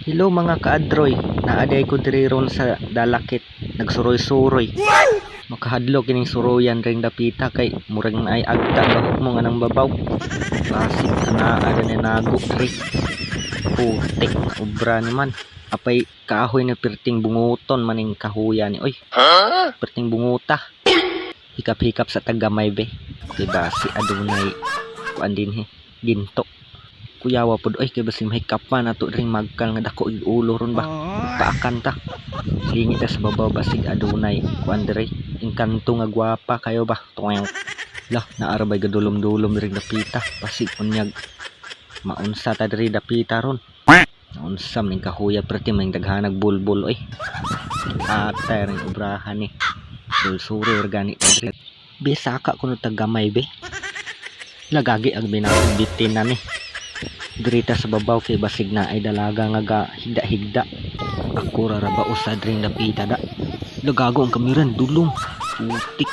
Hello mga kaadroy, naaday ko diri ron sa dalakit, nagsuroy-suroy. Makahadlok kining suroyan ring dapita kay murang ay agta bahok mo nga nang babaw. Basig ana ada ni nago diri. Putik na obra naman. Apay kahoy na perting bunguton maning kahuya ni oy. Perting bunguta. Hikap-hikap sa tagamay be. Kay basi adunay kuan dinhi ginto. Kuyawa pod oy kay basim hikap man ato ring magkal nga dako ig ulo ron ba. Paakan ta. Lingi ta sa babaw basig adunay kuan diri. Engkanto nga gwapa kayo ba. Tuwang lah naarabay gadulom-dulom ring dapita. Basig unyag maunsa ta diri dapita ron. Naunsam ning kahuya perti may daghanag bulbul oy. Atay ring obrahan ni. Sulsuri organic diri. Bisa ka kuno tagamay be. Lagagi ang binatong bitin na ni. Dirita sa babaw kay basig na ay dalaga nga ga higda-higda. Ako raraba usad ring dapita da. Lagago ang kamiran dulong. Putik.